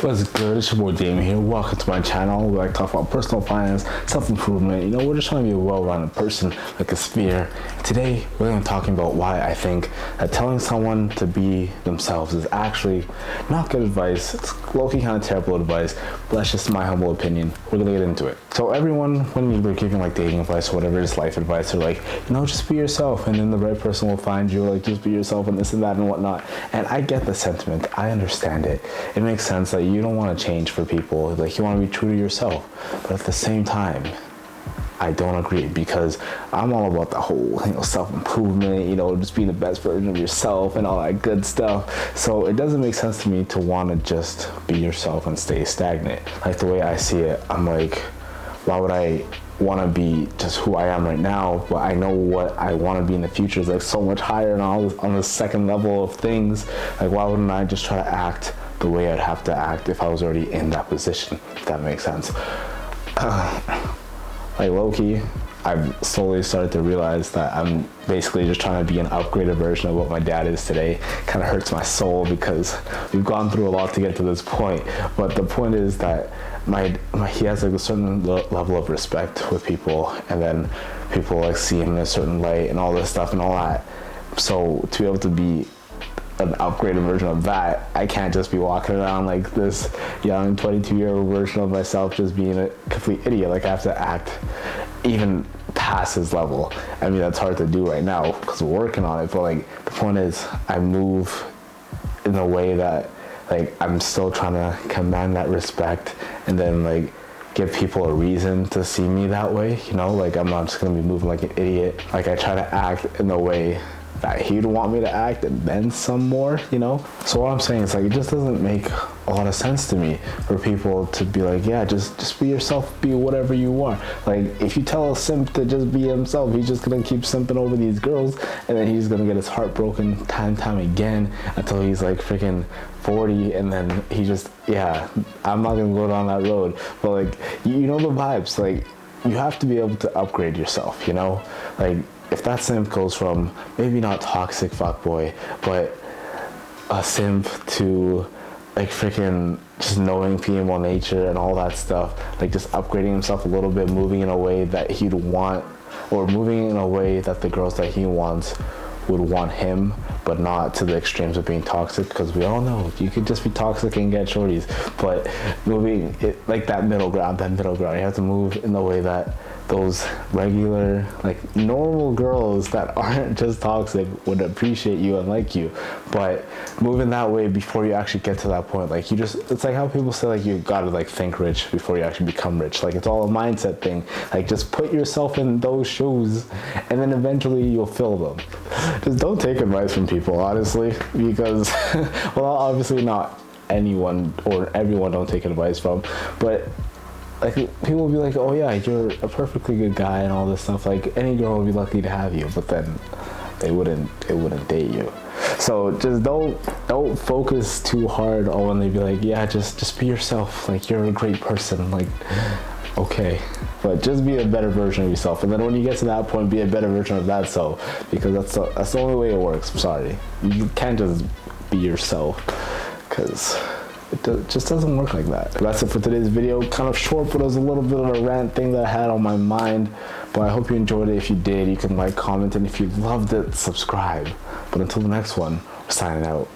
What's good? It's your boy Damien here. Welcome to my channel where I talk about personal finance, self-improvement. You know, we're just trying to be a well-rounded person like a sphere. Today, we're going to be talking about why I think that telling someone to be themselves is actually not good advice. It's low-key kind of terrible advice, but that's just my humble opinion. We're going to get into it. So everyone, when you're giving like dating advice or whatever, just life advice, they're like, you know, just be yourself and then the right person will find you. Like, just be yourself and this and that and whatnot. And I get the sentiment. I understand it. It makes sense that you don't want to change for people. Like, you want to be true to yourself. But at the same time, I don't agree, because I'm all about the whole, self-improvement, just being the best version of yourself and all that good stuff. So it doesn't make sense to me to want to just be yourself and stay stagnant. Like, the way I see it, I'm like, why would I want to be just who I am right now, but I know what I want to be in the future is like so much higher and all on the second level of things. Like, why wouldn't I just try to act the way I'd have to act if I was already in that position, if that makes sense? Like, low-key, I've slowly started to realize that I'm basically just trying to be an upgraded version of what my dad is today. Kind of hurts my soul because we've gone through a lot to get to this point. But the point is that he has like a certain level of respect with people, and then people like see him in a certain light and all this stuff and all that. So to be able to be an upgraded version of that, I can't just be walking around like this young 22-year-old version of myself just being a complete idiot. Like, I have to act even past his level. I mean, that's hard to do right now because we're working on it, but like, the point is I move in a way that like I'm still trying to command that respect and then like give people a reason to see me that way, like I'm not just gonna be moving like an idiot. Like, I try to act in the way that he'd want me to act and then some more, So what I'm saying is, like, it just doesn't make a lot of sense to me for people to be like, yeah, just be yourself, be whatever you are. Like, if you tell a simp to just be himself, he's just gonna keep simping over these girls, and then he's gonna get his heart broken time again until he's like freaking 40, and then he just, I'm not gonna go down that road, but like, you know the vibes. Like, you have to be able to upgrade yourself, like, if that simp goes from maybe not toxic fuckboy, but a simp to like freaking just knowing female nature and all that stuff, like just upgrading himself a little bit, moving in a way that he'd want, or moving in a way that the girls that he wants would want him, but not to the extremes of being toxic, because we all know you could just be toxic and get shorties. But moving it like that middle ground, you have to move in the way that those regular, like, normal girls that aren't just toxic would appreciate you and like you. But moving that way before you actually get to that point, like, it's like how people say, like, you gotta like think rich before you actually become rich. Like, it's all a mindset thing. Like, just put yourself in those shoes and then eventually you'll fill them. Just don't take advice from people, honestly, because well, obviously not anyone or everyone don't take advice from, but like, people will be like, oh yeah, you're a perfectly good guy and all this stuff, like any girl would be lucky to have you, but then they wouldn't date you. So just don't focus too hard on when they be like, yeah, just be yourself, like, you're a great person. Like, okay, but just be a better version of yourself, and then when you get to that point, be a better version of that self, because that's the only way it works. I'm sorry, you can't just be yourself, because it just doesn't work like that. That's it for today's video. Kind of short, but it was a little bit of a rant thing that I had on my mind. But I hope you enjoyed it. If you did, you can like, comment, and if you loved it, subscribe. But until the next one, we're signing out.